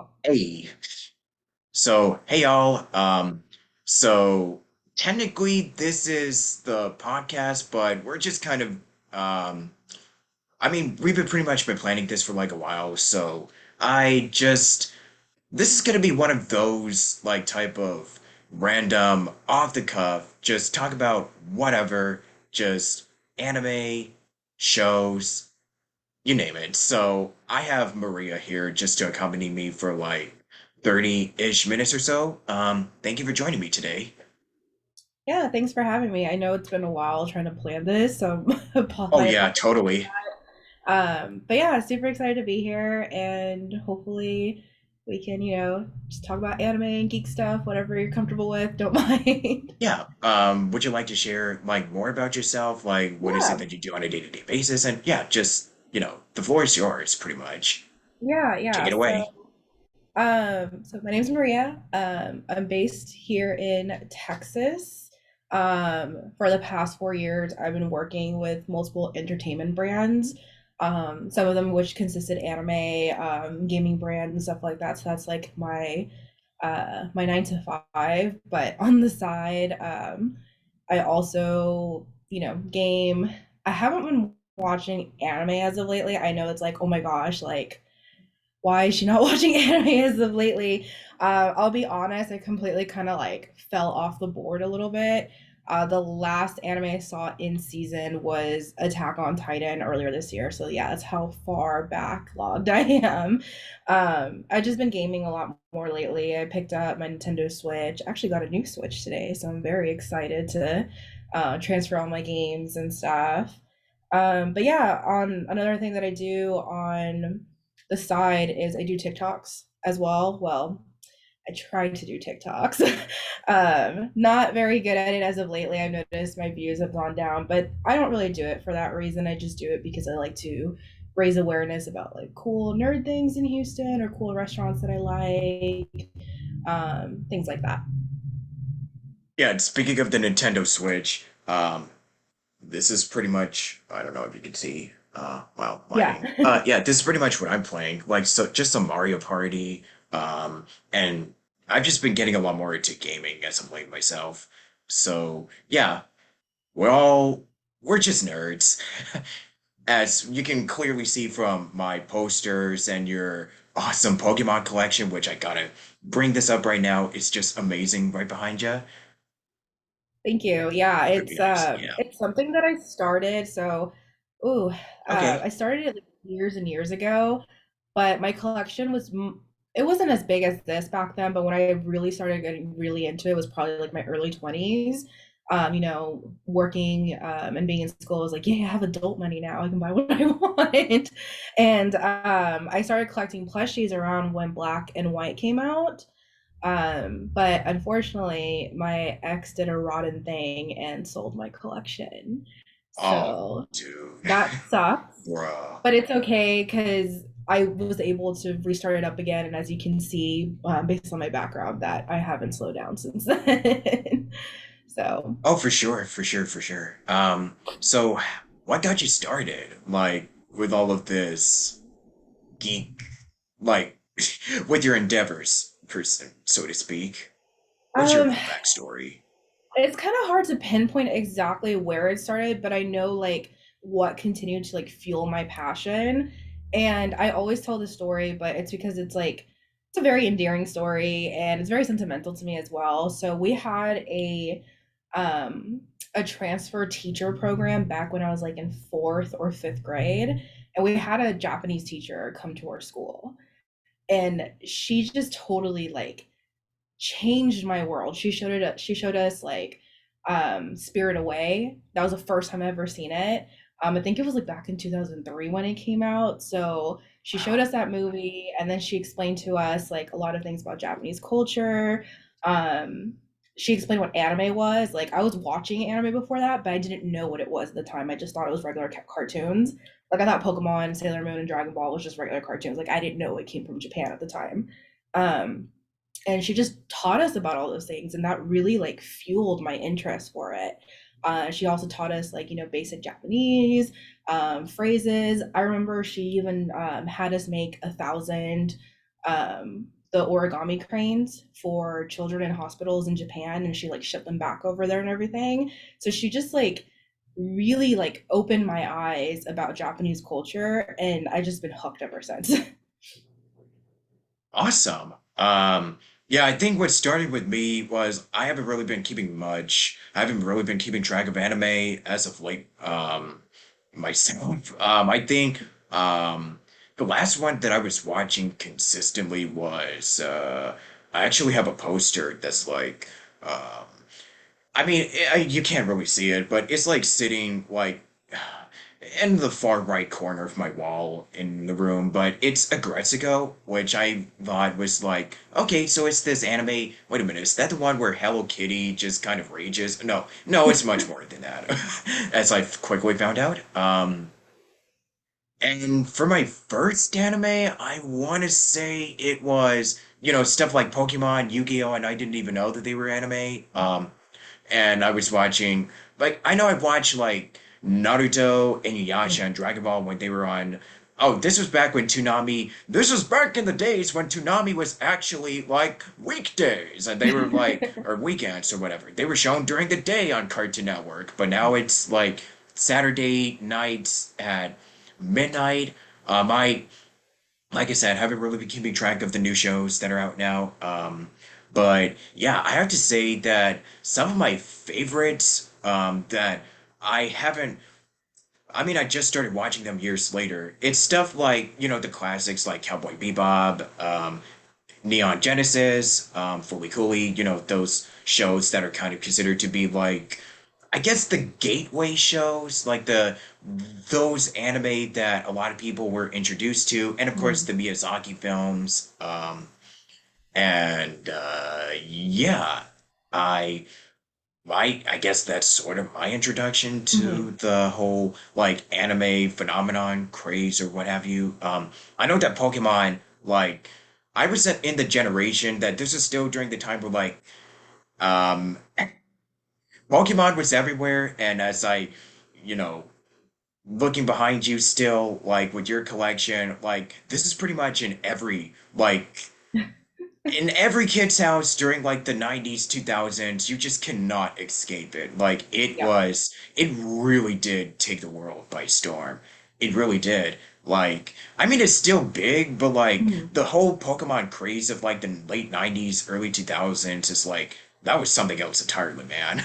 Hey, hey y'all. So technically this is the podcast, but we're just kind of um we've been pretty much been planning this for like a while, so I just this is gonna be one of those like type of random off the cuff, just talk about whatever, just anime, shows, you name it. So I have Maria here just to accompany me for like 30-ish minutes or so. Thank you for joining me today. Yeah, thanks for having me. I know it's been a while trying to plan this, so Oh I yeah, apologize. totally. But yeah, super excited to be here, and hopefully we can, just talk about anime and geek stuff, whatever you're comfortable with. Don't mind. Yeah. Would you like to share like more about yourself? Like what is it Yeah, that you do on a day-to-day basis? And yeah, just, the floor is yours pretty much. yeah, Take yeah. it So, away. so my name's Maria. I'm based here in Texas. For the past 4 years, I've been working with multiple entertainment brands. Some of them which consisted anime, gaming brands and stuff like that. So that's like my 9 to 5. But on the side, I also, game. I haven't been watching anime as of lately. I know it's like, oh my gosh, like why is she not watching anime as of lately? I'll be honest, I completely kind of like fell off the board a little bit. The last anime I saw in season was Attack on Titan earlier this year. So yeah, that's how far backlogged I am. I've just been gaming a lot more lately. I picked up my Nintendo Switch. Actually got a new Switch today, so I'm very excited to transfer all my games and stuff. But yeah, on another thing that I do on the side is I do TikToks as well. Well, I try to do TikToks. Not very good at it as of lately. I've noticed my views have gone down, but I don't really do it for that reason. I just do it because I like to raise awareness about like cool nerd things in Houston or cool restaurants that I like, things like that. Yeah, and speaking of the Nintendo Switch, this is pretty much, I don't know if you can see, well, Yeah. lighting. Yeah, this is pretty much what I'm playing. Like, so just some Mario Party. And I've just been getting a lot more into gaming as of late myself. So, yeah, we're all, we're just nerds. As you can clearly see from my posters and your awesome Pokemon collection, which I gotta bring this up right now. It's just amazing right behind you. Thank you. Yeah, Pretty nice. Yeah. it's something that I started. So, ooh, Okay. I started it like years and years ago, but my collection it wasn't as big as this back then. But when I really started getting really into it was probably like my early 20s. Working and being in school, I was like, yeah, I have adult money now. I can buy what I want. And I started collecting plushies around when Black and White came out. But unfortunately, my ex did a rotten thing and sold my collection. Oh, So dude. that sucks, Bruh. but it's okay because I was able to restart it up again. And as you can see, based on my background, that I haven't slowed down since then. So, Oh, for sure, for sure, for sure. So what got you started? Like with all of this geek, like with your endeavors, person, so to speak. What's your um, little backstory? it's kind of hard to pinpoint exactly where it started, but I know like what continued to like fuel my passion. And I always tell the story, but it's because it's like it's a very endearing story and it's very sentimental to me as well. So we had um a transfer teacher program back when I was like in 4th or 5th grade, and we had a Japanese teacher come to our school. And she just totally like changed my world. She showed us like Spirit Away. That was the first time I ever seen it. I think it was like back in 2003 when it came out. So she showed Wow. us that movie and then she explained to us like a lot of things about Japanese culture. Um she explained what anime was. Like I was watching anime before that, but I didn't know what it was at the time. I just thought it was regular cartoons. Like I thought Pokemon, Sailor Moon, and Dragon Ball was just regular cartoons. Like I didn't know it came from Japan at the time. Um, and she just taught us about all those things, and that really like fueled my interest for it. She also taught us like basic Japanese phrases. I remember she even had us make 1,000 the origami cranes for children in hospitals in Japan, and she like shipped them back over there and everything. So she just like really like opened my eyes about Japanese culture, and I just been hooked ever since. Awesome. Yeah, I think what started with me was I haven't really been keeping much. I haven't really been keeping track of anime as of late, myself. I think the last one that I was watching consistently was I actually have a poster that's like I mean, you can't really see it, but it's like sitting like in the far right corner of my wall in the room. But it's Agretsuko, which I thought was like, okay, so it's this anime. Wait a minute, is that the one where Hello Kitty just kind of rages? No, no, it's much more than that, as I quickly found out. And for my first anime, I want to say it was, stuff like Pokemon, Yu-Gi-Oh, and I didn't even know that they were anime. And I was watching like I know I've watched like Naruto, Inuyasha, and Dragon Ball when they were on. Oh, this was back when Toonami. This was back in the days when Toonami was actually like weekdays, and they were like or weekends or whatever. They were shown during the day on Cartoon Network, but now it's like Saturday nights at midnight. I like I said, haven't really been keeping track of the new shows that are out now. But yeah, I have to say that some of my favorites that I haven't, I mean, I just started watching them years later. It's stuff like, the classics like Cowboy Bebop, Neon Genesis, Fooly Cooly, those shows that are kind of considered to be like, I guess the gateway shows, like those anime that a lot of people were introduced to, and of course the Miyazaki films. And yeah, I I guess that's sort of my introduction to Mhm. the whole like anime phenomenon craze or what have you. I know that Pokemon, like, I was in the generation that this is still during the time where like um Pokemon was everywhere, and as you know, looking behind you still, like with your collection, like this is pretty much in every kid's house during like the 90s 2000s. You just cannot escape it. Like Yeah. it really did take the world by storm. It really did. Like, I mean, it's still big, but like Mhm. the whole Pokemon craze of like the late 90s early 2000s is like that was something else entirely, man.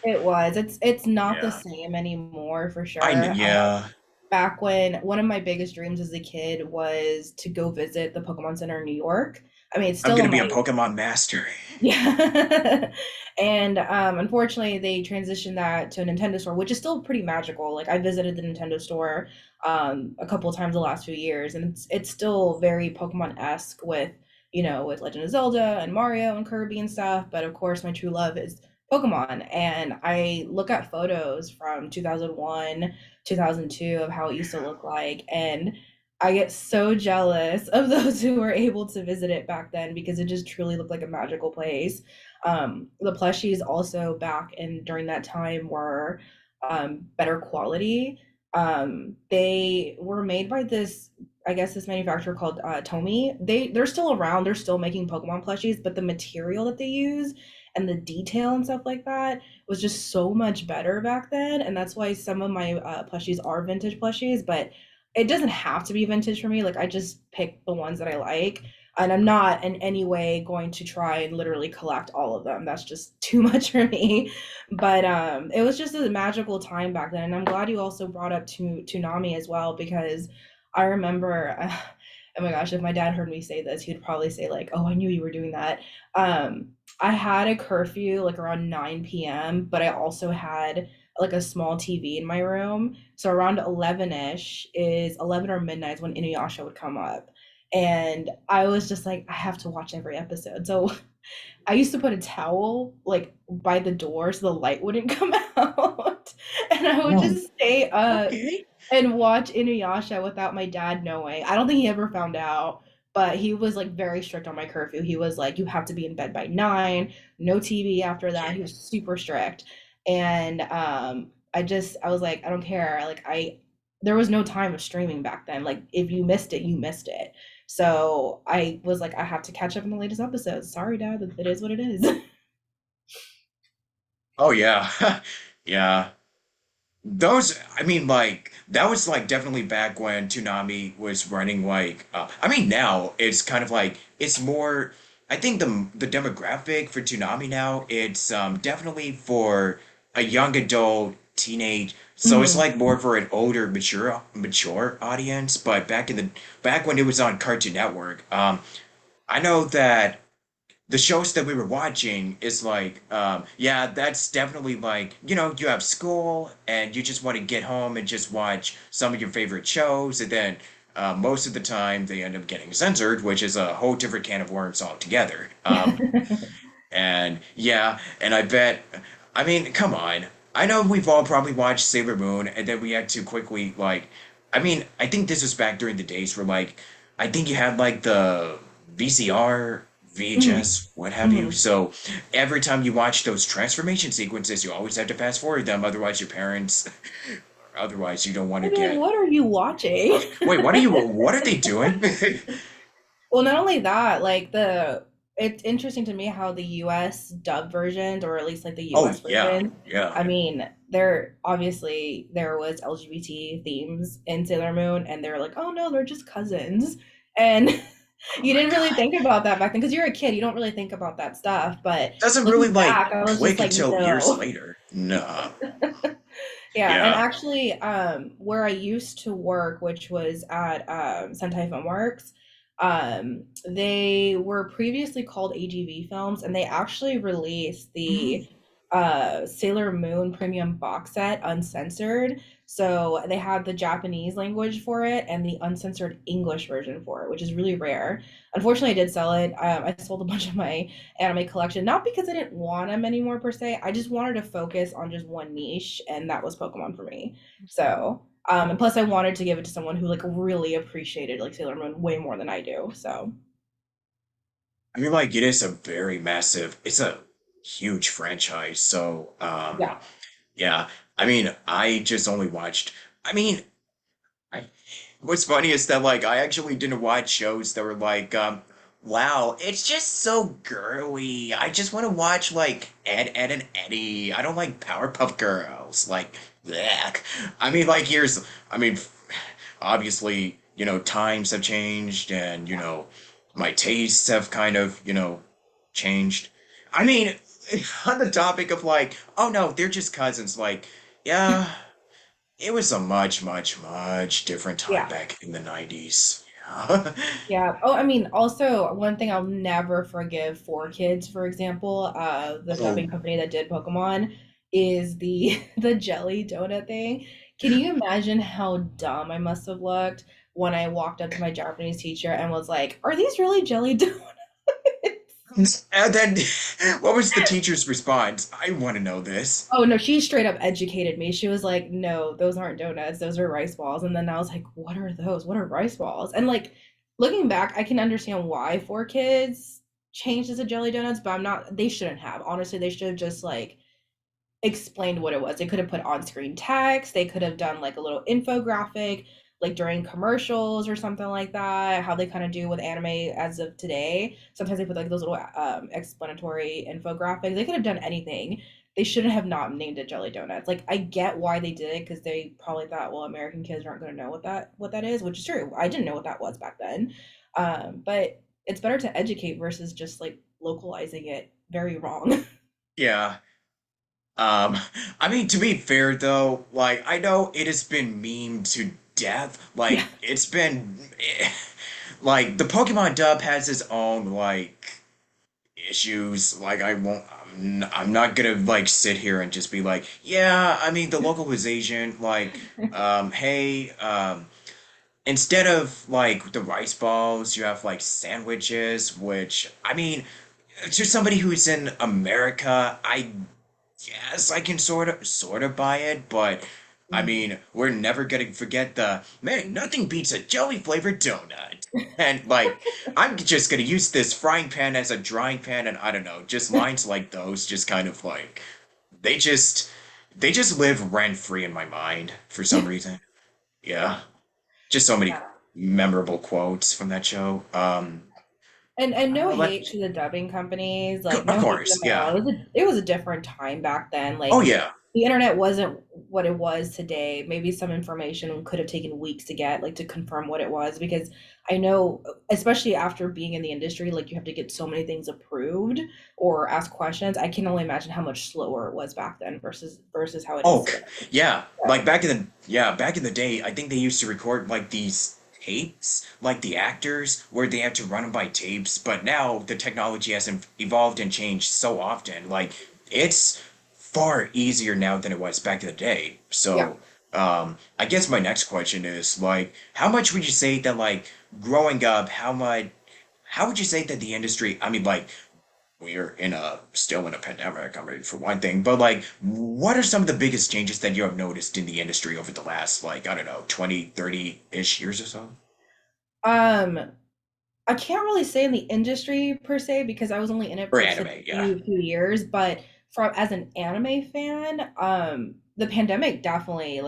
It was. It's not the Yeah. same anymore for sure. Yeah. Back when one of my biggest dreams as a kid was to go visit the Pokemon Center in New York. I mean, it's I'm still gonna on be a my Pokemon master. yeah. And unfortunately, they transitioned that to a Nintendo store, which is still pretty magical. Like I visited the Nintendo store a couple of times the last few years, and it's still very Pokemon-esque with, with Legend of Zelda and Mario and Kirby and stuff. But of course, my true love is Pokemon. And I look at photos from 2001, 2002 of how it used to look like, and I get so jealous of those who were able to visit it back then because it just truly looked like a magical place. The plushies also back in during that time were better quality. They were made by this, I guess, this manufacturer called Tomy. They're still around. They're still making Pokemon plushies, but the material that they use and the detail and stuff like that was just so much better back then. And that's why some of my plushies are vintage plushies, but it doesn't have to be vintage for me. Like I just pick the ones that I like. And I'm not in any way going to try and literally collect all of them. That's just too much for me. But it was just a magical time back then. And I'm glad you also brought up Toonami as well because I remember oh my gosh, if my dad heard me say this, he'd probably say like, "Oh, I knew you were doing that." I had a curfew like around 9 p.m., but I also had like a small TV in my room. So around 11ish is 11 or midnight is when Inuyasha would come up. And I was just like, I have to watch every episode. So I used to put a towel like by the door so the light wouldn't come out. And I would Oh, just stay up okay. and watch Inuyasha without my dad knowing. I don't think he ever found out, but he was like very strict on my curfew. He was like, you have to be in bed by 9, no TV after that. He Yeah. was super strict. And I was like, I don't care. Like there was no time of streaming back then. Like if you missed it, you missed it. So I was like, I have to catch up on the latest episodes. Sorry, Dad, it is what it is. Oh yeah. Yeah. Those, I mean, like, that was like definitely back when Toonami was running like, I mean, now it's kind of like, it's more, I think the demographic for Toonami now, it's definitely for a young adult, teenage, so it's Mhm. like more for an older, mature audience. But back when it was on Cartoon Network, I know that the shows that we were watching is like yeah, that's definitely like, you have school and you just want to get home and just watch some of your favorite shows, and then most of the time they end up getting censored, which is a whole different can of worms altogether. And yeah, and I bet, I mean, come on. I know we've all probably watched Sailor Moon, and then we had to quickly, like, I mean, I think this was back during the days where, like, I think you had, like, the VCR, Mhm. VHS, what have you. Mhm. So every time you watch those transformation sequences, you always have to fast forward them, otherwise, your parents, otherwise, you don't want to I'd be like, get, what are you watching? wait, what are they doing? Well, not only that, like it's interesting to me how the US dub versions, or at least like the Oh, US yeah, version, yeah. I mean, there was LGBT themes in Sailor Moon, and they're like, oh no, they're just cousins. And Oh you my didn't really God. think about that back then because you're a kid, you don't really think about that stuff. But Doesn't really looking like back, I was just click like, until years no. later. No. Yeah, and Yeah. actually, where I used to work, which was at Sentai Filmworks, they were previously called AGV Films, and they actually released the Sailor Moon premium box set uncensored. So they had the Japanese language for it and the uncensored English version for it, which is really rare. Unfortunately, I did sell it. I sold a bunch of my anime collection, not because I didn't want them anymore per se. I just wanted to focus on just one niche, and that was Pokemon for me. So, and plus, I wanted to give it to someone who like really appreciated like Sailor Moon way more than I do. So, I mean, like, it is a very massive, it's a huge franchise. So, yeah. yeah. I mean, I just only watched, I mean, I, what's funny is that, like, I actually didn't watch shows that were like, wow, it's just so girly. I just want to watch, like, Ed, and Eddie. I don't like Powerpuff Girls. Like, blech. I mean, like, I mean, obviously, times have changed and, my tastes have kind of, changed. I mean, on the topic of like, oh no, they're just cousins, like, yeah, it was a much, much, much different time Yeah. back in the 90s. Yeah. Yeah. Oh, I mean, also one thing I'll never forgive for kids, for example, the Oh, dubbing company that did Pokemon is the the jelly donut thing. Can you imagine how dumb I must have looked when I walked up to my Japanese teacher and was like, "Are these really jelly donuts?" and then what was the teacher's response? I want to know this. Oh no, she straight up educated me. She was like, "No, those aren't donuts. Those are rice balls." And then I was like, "What are those? What are rice balls?" And like looking back, I can understand why four kids changed it to jelly donuts, but I'm not. They shouldn't have. Honestly, they should have just like explained what it was. They could have put on-screen text. They could have done like a little infographic, like during commercials or something like that. How they kind of do with anime as of today. Sometimes they put like those little explanatory infographics. They could have done anything. They shouldn't have not named it jelly donuts. Like I get why they did it because they probably thought, well, American kids aren't going to know what that is, which is true. I didn't know what that was back then. But it's better to educate versus just like localizing it very wrong. Yeah. Um, I mean, to be fair though, like, I know it has been memed to death. Yeah. Like, it's been, like, the Pokemon dub has its own, like, issues. Like, I'm not gonna, like, sit here and just be like, yeah, I mean, the localization, like, hey, instead of, like, the rice balls, you have, like, sandwiches, which, I mean, to somebody who's in America, I guess I can sort of buy it, but I Mhm. mean, we're never gonna forget the man, nothing beats a jelly flavored donut. And like, I'm just gonna use this frying pan as a drying pan, and I don't know, just lines like those just kind of like they just they just live rent free in my mind for some reason. Yeah, just so many memorable quotes from that show. And no Let hate to the dubbing companies, like Of no hate to course, them at all. yeah. It was a different time back then. Oh Like yeah. the internet wasn't what it was today. Maybe some information could have taken weeks to get, like to confirm what it was, because I know, especially after being in the industry, like you have to get so many things approved or ask questions. I can only imagine how much slower it was back then versus how it is Oh, today. yeah. Yeah. Back in the day, I think they used to record like these tapes, like the actors, where they had to run them by tapes. But now the technology has evolved and changed so often. Like it's far easier now than it was back in the day. Yeah. So, I guess my next question is like, how much would you say that like growing up, how would you say that the industry, I mean, like we're in a still in a pandemic, I mean, for one thing, but like what are some of the biggest changes that you have noticed in the industry over the last like, I don't know, 20, 30-ish years or so? Um, I can't really say in the industry per se because I was only in it Or for such anime, a yeah. few years, but from as an anime fan, the pandemic definitely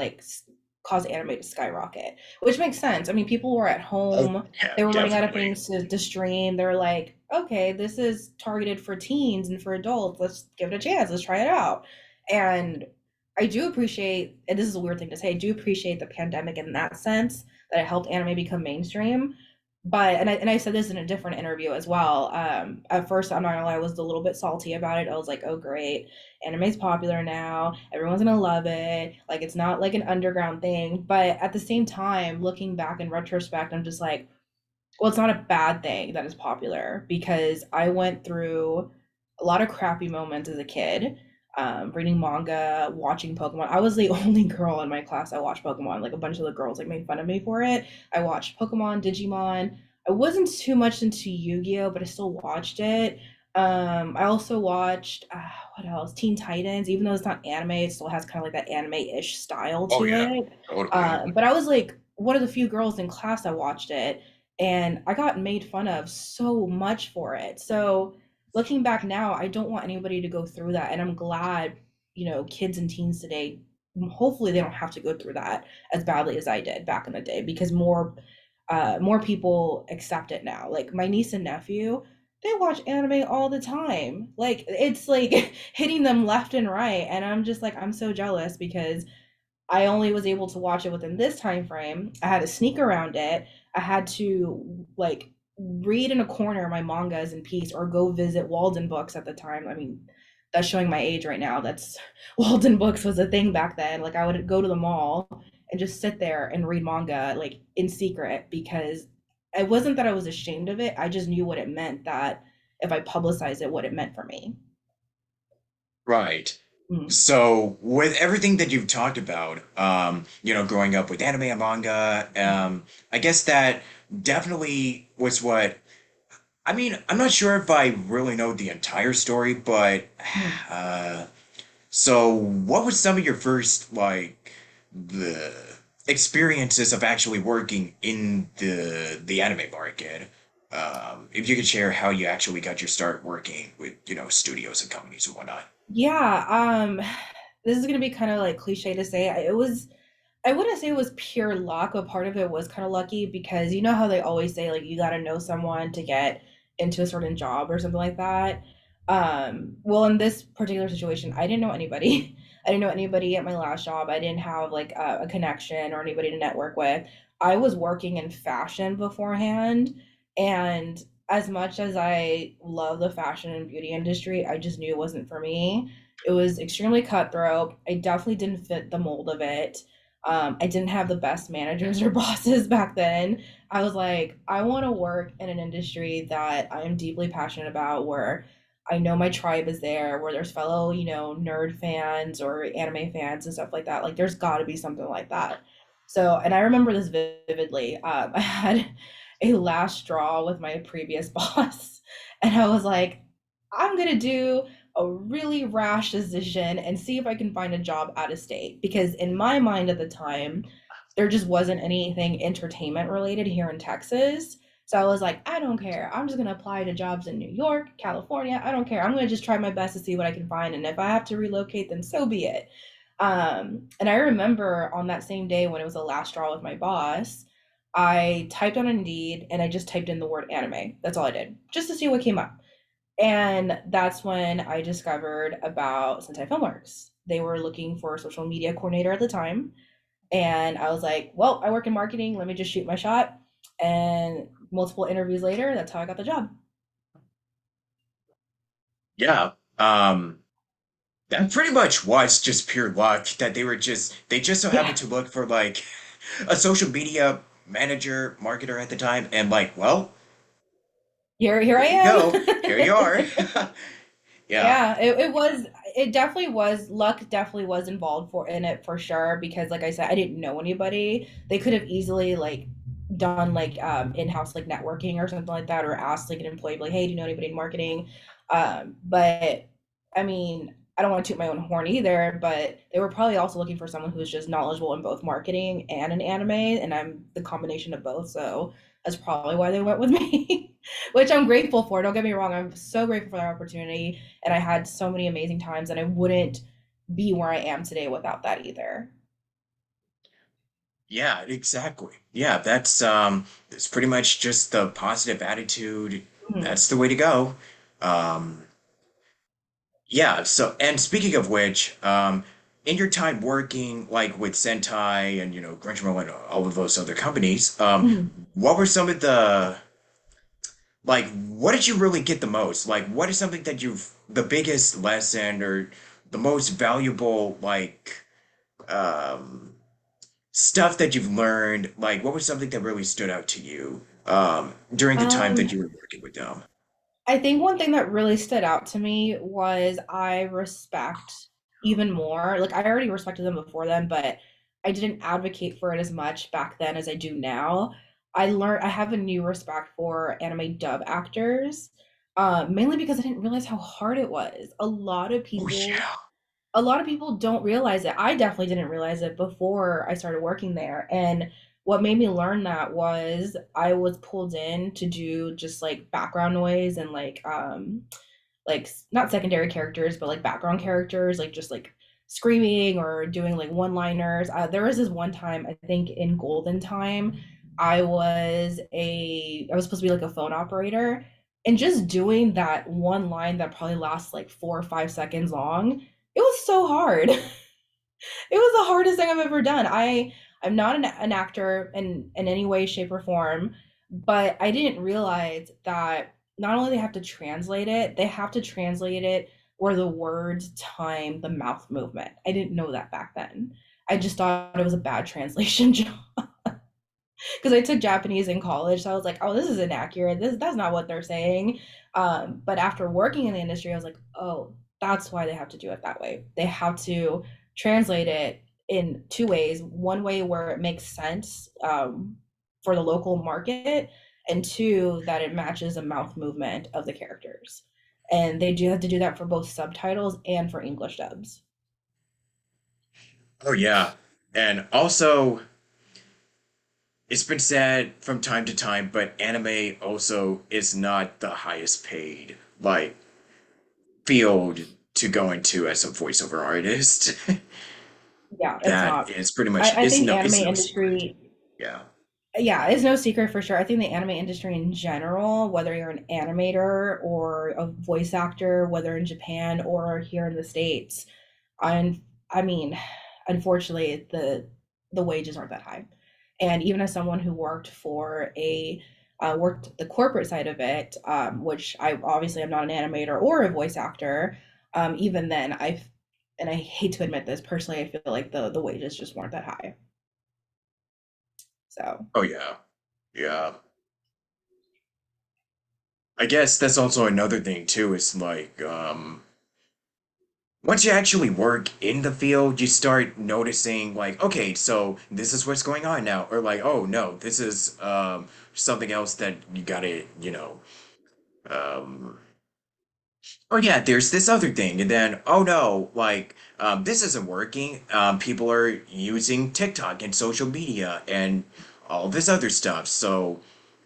caused anime to skyrocket, which makes sense. I mean, people were at Oh, home, yeah, they were running out of definitely. things to stream. They're like, okay, this is targeted for teens and for adults. Let's give it a chance. Let's try it out. And I do appreciate, and this is a weird thing to say, I do appreciate the pandemic in that sense that it helped anime become mainstream, but and I said this in a different interview as well. At first, I'm not gonna lie, I was a little bit salty about it. I was like, oh great, anime's popular now, everyone's gonna love it, like it's not like an underground thing. But at the same time, looking back in retrospect, I'm just like, well, it's not a bad thing that it's popular because I went through a lot of crappy moments as a kid, reading manga, watching Pokemon. I was the only girl in my class that watched Pokemon. Like a bunch of the girls like made fun of me for it. I watched Pokemon, Digimon. I wasn't too much into Yu-Gi-Oh, but I still watched it. I also watched what else? Teen Titans. Even though it's not anime, it still has kind of like that anime-ish style Oh to yeah, it. totally. But I was like one of the few girls in class that watched it, and I got made fun of so much for it. So looking back now, I don't want anybody to go through that, and I'm glad, kids and teens today, hopefully they don't have to go through that as badly as I did back in the day, because more people accept it now. Like my niece and nephew, they watch anime all the time. Like it's like hitting them left and right, and I'm just like I'm so jealous because I only was able to watch it within this time frame. I had to sneak around it. I had to like read in a corner my mangas in peace or go visit Walden Books at the time. I mean, that's showing my age right now. That's Walden Books was a thing back then. Like I would go to the mall and just sit there and read manga like in secret because it wasn't that I was ashamed of it. I just knew what it meant, that if I publicized it, what it meant for me. Right. Mm. So, with everything that you've talked about, growing up with anime and manga, I guess that definitely was what I mean, I'm not sure if I really know the entire story, but Mm. uh, so what was some of your first like the experiences of actually working in the anime market? If you could share how you actually got your start working with, studios and companies and whatnot. Yeah, this is gonna be kind of like cliche to say. I wouldn't say it was pure luck, but part of it was kind of lucky because you know how they always say like you got to know someone to get into a certain job or something like that. Well, in this particular situation, I didn't know anybody. I didn't know anybody at my last job. I didn't have like a connection or anybody to network with. I was working in fashion beforehand, and as much as I love the fashion and beauty industry, I just knew it wasn't for me. It was extremely cutthroat. I definitely didn't fit the mold of it. I didn't have the best managers or bosses back then. I was like, I want to work in an industry that I am deeply passionate about, where I know my tribe is there, where there's fellow, nerd fans or anime fans and stuff like that. Like, there's got to be something like that. So, and I remember this vividly. I had a last straw with my previous boss, and I was like, I'm going to do a really rash decision and see if I can find a job out of state. Because in my mind at the time, there just wasn't anything entertainment related here in Texas. So I was like, I don't care. I'm just going to apply to jobs in New York, California. I don't care. I'm going to just try my best to see what I can find. And if I have to relocate, then so be it. And I remember on that same day when it was the last straw with my boss, I typed on Indeed and I just typed in the word anime. That's all I did, just to see what came up. And that's when I discovered about Sentai Filmworks. They were looking for a social media coordinator at the time. And I was like, well, I work in marketing. Let me just shoot my shot. And multiple interviews later, that's how I got the job. Yeah. That pretty much was just pure luck that they just so happened Yeah, to look for like a social media manager, marketer at the time, and like, well, here I here you go. Here you am. are. Yeah. Yeah, it definitely was luck definitely was involved for in it for sure because like I said, I didn't know anybody. They could have easily like done like in-house like networking or something like that or asked like an employee like, "Hey, do you know anybody in marketing?" But I mean, I don't want to toot my own horn either, but they were probably also looking for someone who's just knowledgeable in both marketing and in anime, and I'm the combination of both, so that's probably why they went with me. Which I'm grateful for. Don't get me wrong, I'm so grateful for that opportunity and I had so many amazing times and I wouldn't be where I am today without that either. Yeah, exactly. Yeah, it's pretty much just the positive attitude. Mhm. That's the way to go. Um yeah, so and speaking of which, in your time working like with Sentai and Grunchmo and all of those other companies, Mhm. what were some of the like what did you really get the most? Like what is something that you've the biggest lesson or the most valuable um stuff that you've learned? Like what was something that really stood out to you during the time that Um, you were working with them? I think one thing that really stood out to me was I respect even more. Like I already respected them before then, but I didn't advocate for it as much back then as I do now. I have a new respect for anime dub actors, mainly because I didn't realize how hard it was. Oh yeah. A lot of people don't realize it. I definitely didn't realize it before I started working there. And what made me learn that was I was pulled in to do just like background noise and like not secondary characters but like background characters like just like screaming or doing like one liners. There was this one time I think in golden time I was supposed to be like a phone operator and just doing that one line that probably lasts like 4 or 5 seconds long, it was so hard. It was the hardest thing I've ever done. I'm not an actor in any way, shape, or form, but I didn't realize that not only they have to translate it, they have to translate it where the words time the mouth movement. I didn't know that back then. I just thought it was a bad translation job because I took Japanese in college, so I was like, oh, this is inaccurate. That's not what they're saying. But after working in the industry, I was like, oh, that's why they have to do it that way. They have to translate it in two ways. One way where it makes sense for the local market, and two that it matches the mouth movement of the characters. And they do have to do that for both subtitles and for English dubs. Oh yeah. And also it's been said from time to time, but anime also is not the highest paid field to go into as a voiceover artist. Yeah, it's That not. is pretty much I think anime it's no secret. industry, Yeah. yeah, it's no secret for sure. I think the anime industry in general, whether you're an animator or a voice actor, whether in Japan or here in the States, and I mean, unfortunately, the wages aren't that high. And even as someone who worked for a worked the corporate side of it, which I obviously am not an animator or a voice actor, even then and I hate to admit this personally, I feel like the wages just weren't that high. So Oh yeah. Yeah. I guess that's also another thing too, is once you actually work in the field, you start noticing like, okay, so this is what's going on now. Or like, oh no, this is something else that you gotta, um oh yeah, there's this other thing, and then oh no, this isn't working. People are using TikTok and social media and all this other stuff. So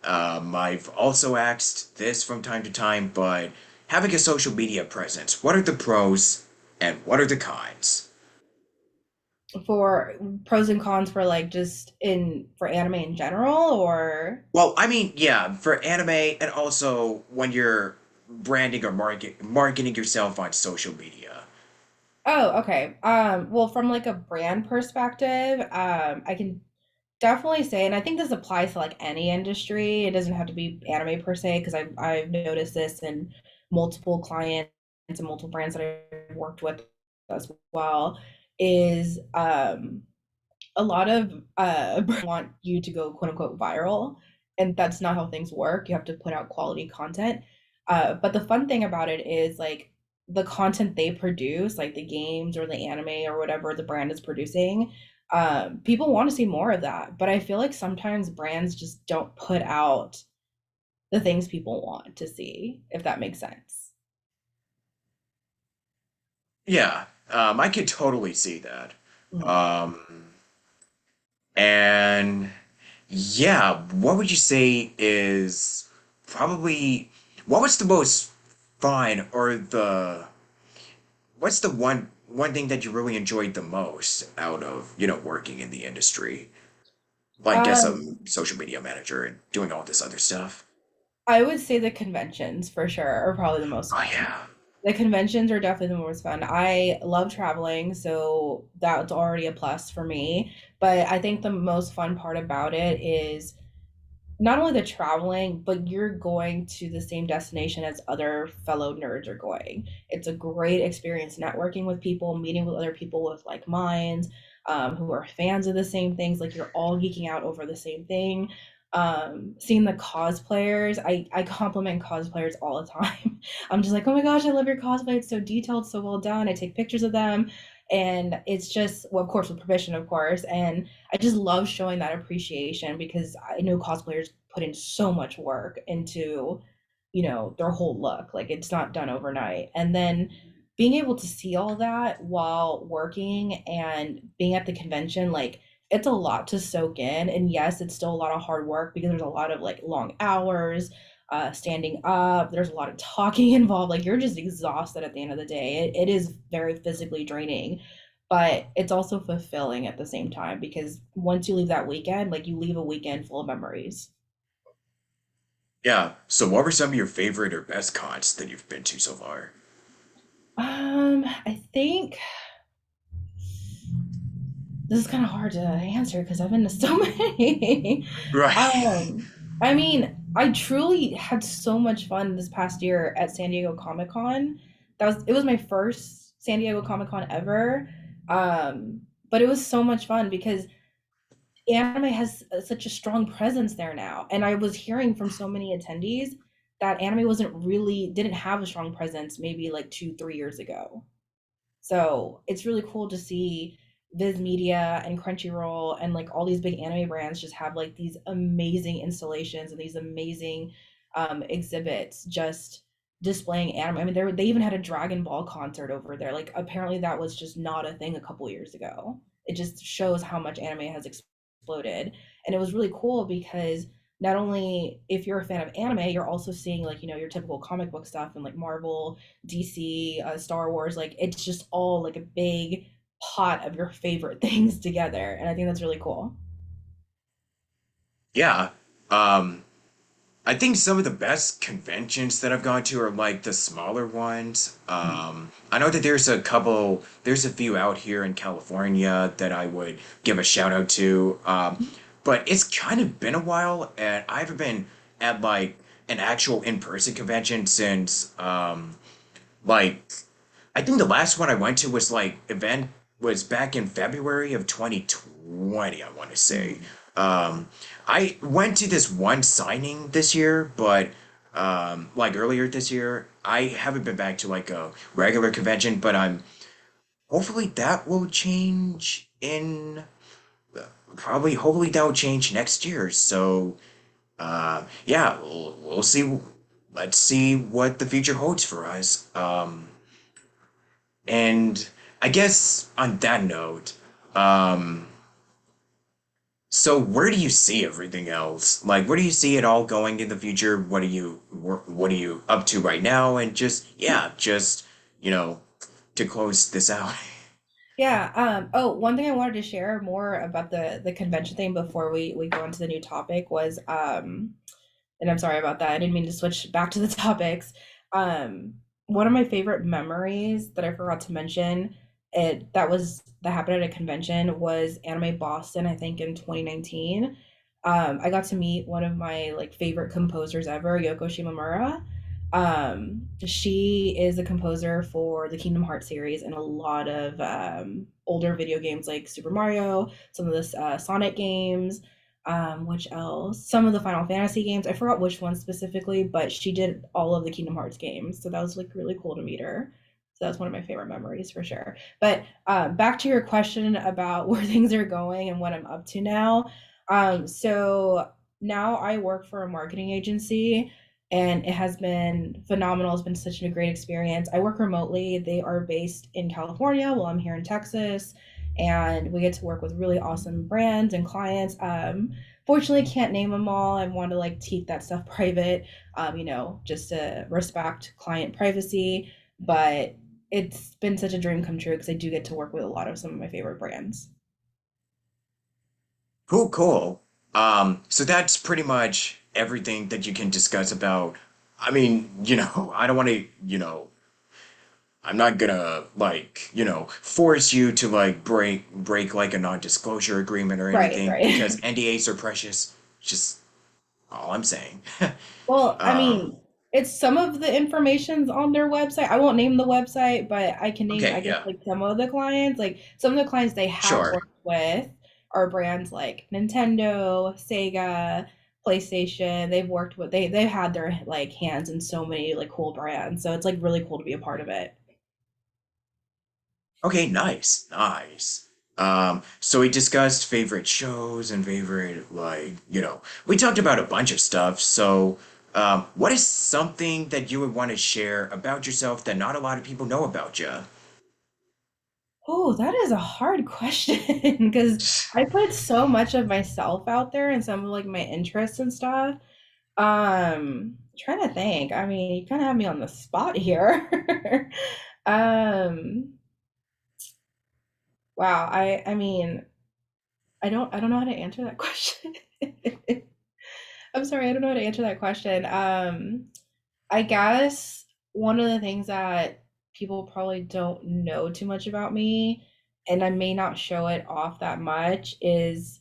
I've also asked this from time to time, but having a social media presence, what are the pros and what are the cons? For pros and cons for like just in for anime in general, or Well, I mean, yeah, for anime and also when you're branding or marketing yourself on social media. oh, okay. Well, from like a brand perspective, I can definitely say, and I think this applies to like any industry. It doesn't have to be anime per se, because I've noticed this in multiple clients and multiple brands that I've worked with as well. Is a lot of brands want you to go quote unquote viral, and that's not how things work. You have to put out quality content. But the fun thing about it is like the content they produce, like the games or the anime or whatever the brand is producing. People want to see more of that, but I feel like sometimes brands just don't put out the things people want to see, if that makes sense. Yeah, I could totally see that. Mhm. Um, and yeah, what would you say is probably what was the most fun or what's the one thing that you really enjoyed the most out of, working in the industry? Like as a Um, social media manager and doing all this other stuff. I would say the conventions for sure are probably the most Oh fun. yeah. The conventions are definitely the most fun. I love traveling, so that's already a plus for me. But I think the most fun part about it is not only the traveling, but you're going to the same destination as other fellow nerds are going. It's a great experience networking with people, meeting with other people with like minds, who are fans of the same things. Like you're all geeking out over the same thing. Seeing the cosplayers, I compliment cosplayers all the time. I'm just like, oh my gosh, I love your cosplay. It's so detailed, so well done. I take pictures of them. And it's just, well, of course, with permission, of course. And I just love showing that appreciation because I know cosplayers put in so much work into, their whole look. Like it's not done overnight. And then being able to see all that while working and being at the convention, like it's a lot to soak in. And yes, it's still a lot of hard work because there's a lot of like long hours, standing up. There's a lot of talking involved. Like you're just exhausted at the end of the day. It is very physically draining, but it's also fulfilling at the same time because once you leave that weekend, like you leave a weekend full of memories. Yeah. So what were some of your favorite or best cons that you've been to so far? I think this is kind of hard to answer because I've been to so many. Right. um, I mean, I truly had so much fun this past year at San Diego Comic Con. It was my first San Diego Comic Con ever. Um, but it was so much fun because anime has such a strong presence there now. And I was hearing from so many attendees that anime didn't have a strong presence maybe like 2, 3 years ago. So it's really cool to see Viz Media and Crunchyroll and like all these big anime brands just have like these amazing installations and these amazing exhibits just displaying anime. I mean, they even had a Dragon Ball concert over there. Like apparently that was just not a thing a couple years ago. It just shows how much anime has exploded, and it was really cool because not only if you're a fan of anime, you're also seeing like your typical comic book stuff and like Marvel, DC, Star Wars. Like it's just all like a big pot of your favorite things together, and I think that's really cool. Yeah. I think some of the best conventions that I've gone to are like the smaller ones. I know that there's a few out here in California that I would give a shout out to. But it's kind of been a while, and I haven't been at like an actual in-person convention since like I think the last one I went to was back in February of 2020, I want to say. Mm. I went to this one signing this year, but like earlier this year, I haven't been back to like a regular convention, but I'm hopefully that will change in probably hopefully that will change next year. So yeah, we'll see. Let's see what the future holds for us. And I guess on that note, um, so where do you see everything else? Like, where do you see it all going in the future? What are you up to right now? And just, yeah, just, you know, to close this out. Yeah. Oh, one thing I wanted to share more about the convention thing before we go into the new topic was and I'm sorry about that. I didn't mean to switch back to the topics. Um, One of my favorite memories that I forgot to mention, that happened at a convention was Anime Boston, I think in 2019. I got to meet one of my like favorite composers ever, Yoko Shimomura. She is a composer for the Kingdom Hearts series and a lot of older video games like Super Mario, some of the Sonic games, which else? Some of the Final Fantasy games. I forgot which one specifically, but she did all of the Kingdom Hearts games. So that was like really cool to meet her. So that's one of my favorite memories for sure. But back to your question about where things are going and what I'm up to now. So now I work for a marketing agency and it has been phenomenal. It's been such a great experience. I work remotely. They are based in California while I'm here in Texas, and we get to work with really awesome brands and clients. Fortunately, can't name them all. I want to like keep that stuff private, just to respect client privacy. But it's been such a dream come true because I do get to work with a lot of some of my favorite brands. Cool, cool. So that's pretty much everything that you can discuss about. I mean, I don't want to, I'm not gonna like, force you to like break like a non-disclosure agreement or Right, anything because right. NDAs are precious. Just all I'm saying. Well, I Um, mean, it's some of the information's on their website. I won't name the website, but I can name, I okay, guess, yeah, like some of the clients. Like some of the clients they have sure. worked with are brands like Nintendo, Sega, PlayStation. They've worked with they've had their like hands in so many like cool brands. So it's like really cool to be a part of it. Okay, nice, nice. So we discussed favorite shows and favorite, like, we talked about a bunch of stuff. So, what is something that you would want to share about yourself that not a lot of people know about you? Oh, that is a hard question because I put so much of myself out there and some of like my interests and stuff. Trying to think. I mean, you kind of have me on the spot here. um, wow. I mean, I don't know how to answer that question. I'm sorry, I don't know how to answer that question. I guess one of the things that people probably don't know too much about me, and I may not show it off that much, is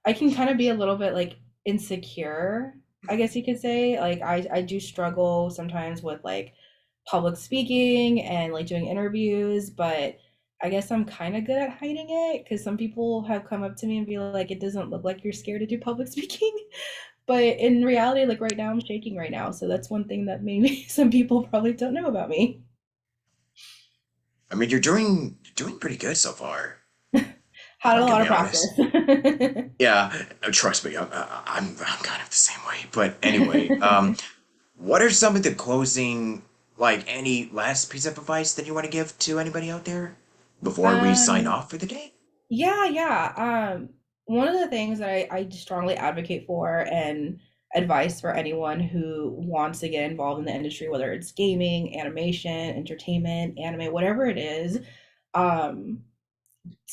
I can kind of be a little bit like insecure, I guess you could say. Like I do struggle sometimes with like public speaking and like doing interviews, but I guess I'm kind of good at hiding it because some people have come up to me and be like, it doesn't look like you're scared to do public speaking. But in reality, like right now, I'm shaking right now. So that's one thing that maybe some people probably don't know about me. I mean, you're doing pretty good so far, if Had a I'm gonna lot be of honest. practice. Yeah, trust me, I'm kind of the same way. But anyway, what are some of the closing, like any last piece of advice that you want to give to anybody out there before we sign um, off for the day? Yeah, yeah. One of the things that I strongly advocate for and advice for anyone who wants to get involved in the industry, whether it's gaming, animation, entertainment, anime, whatever it is, um,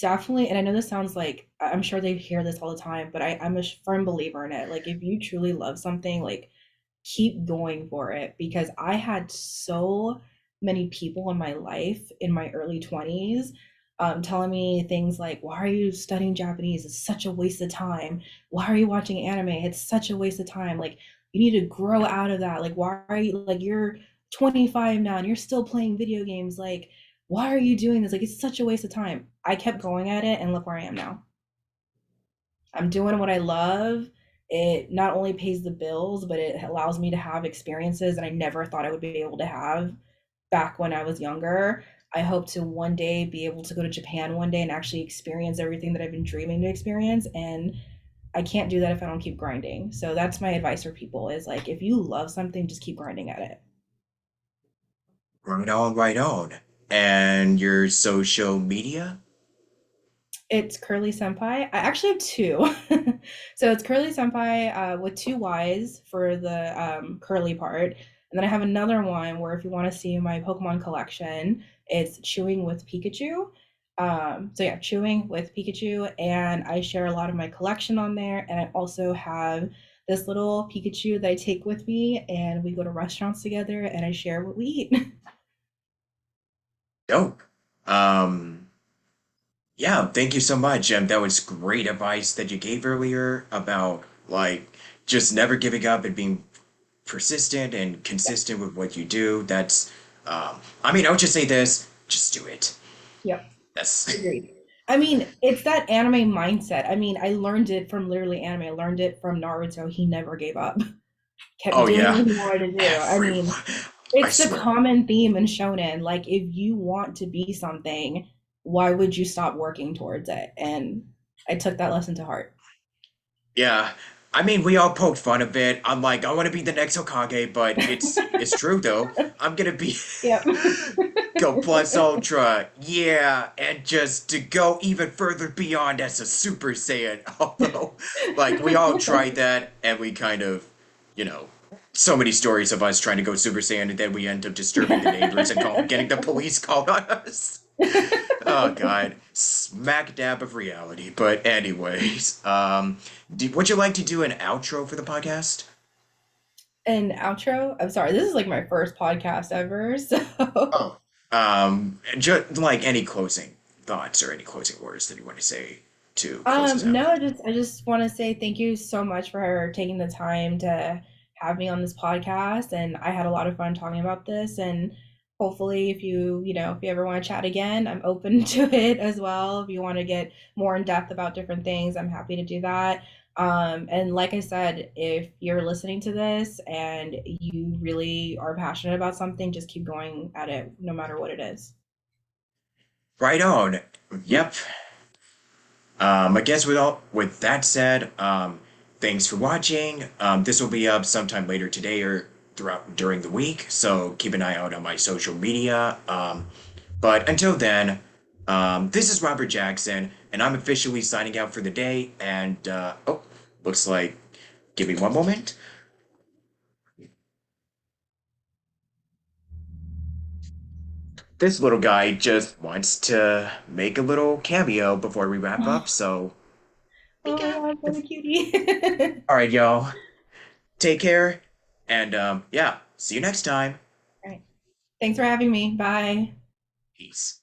definitely. And I know this sounds like I'm sure they hear this all the time, but I'm a firm believer in it. Like if you truly love something, like keep going for it because I had so many people in my life in my early 20s telling me things like, why are you studying Japanese? It's such a waste of time. Why are you watching anime? It's such a waste of time. Like, you need to grow out of that. Like, why are you, like, you're 25 now and you're still playing video games? Like, why are you doing this? Like, it's such a waste of time. I kept going at it and look where I am now. I'm doing what I love. It not only pays the bills, but it allows me to have experiences that I never thought I would be able to have back when I was younger. I hope to one day be able to go to Japan one day and actually experience everything that I've been dreaming to experience. And I can't do that if I don't keep grinding. So that's my advice for people is like, if you love something, just keep grinding at it. Right on, right on. And your social media? It's Curly Senpai. I actually have two. So it's Curly Senpai with two Y's for the curly part. And then I have another one where if you want to see my Pokemon collection, it's Chewing with Pikachu. So yeah, Chewing with Pikachu, and I share a lot of my collection on there. And I also have this little Pikachu that I take with me, and we go to restaurants together, and I share what we eat. Dope. Yeah, thank you so much. That was great advice that you gave earlier about like just never giving up and being persistent and consistent with what you do. I mean, I would just say this, just do it. Yep. That's, Agreed. I mean, it's that anime mindset. I mean, I learned it from literally anime. I learned it from Naruto. He never gave up, kept oh doing yeah, what he wanted to do. I everyone. mean, I it's the swear. common theme in shonen. Like, if you want to be something, why would you stop working towards it? And I took that lesson to heart. Yeah. I mean, we all poke fun a bit. I'm like, I want to be the next Hokage, but it's true though. I'm gonna be Yep. go plus ultra, yeah, and just to go even further beyond as a Super Saiyan. Although, like, we all tried that, and we kind of, you know, so many stories of us trying to go Super Saiyan, and then we end up disturbing the neighbors and getting the police called on us. Oh God, smack dab of reality. But anyways, would you like to do an outro for the podcast? And outro. I'm sorry, this is like my first podcast ever. So Oh, just like any closing thoughts or any closing words that you want to say to close us out. No, I just want to say thank you so much for taking the time to have me on this podcast, and I had a lot of fun talking about this. And hopefully, if you ever want to chat again, I'm open to it as well. If you want to get more in depth about different things, I'm happy to do that. And like I said, if you're listening to this and you really are passionate about something, just keep going at it, no matter what it is. Right on. Yep. I guess with that said, thanks for watching. This will be up sometime later today or throughout during the week, so keep an eye out on my social media. But until then, this is Robert Jackson, and I'm officially signing out for the day. And oh, looks like, give me one moment. This little guy just wants to make a little cameo before we wrap up. So, hey Oh my guy. God, what a cutie. All right, y'all. Take care, and yeah, see you next time. All right. Thanks for having me. Bye. Peace.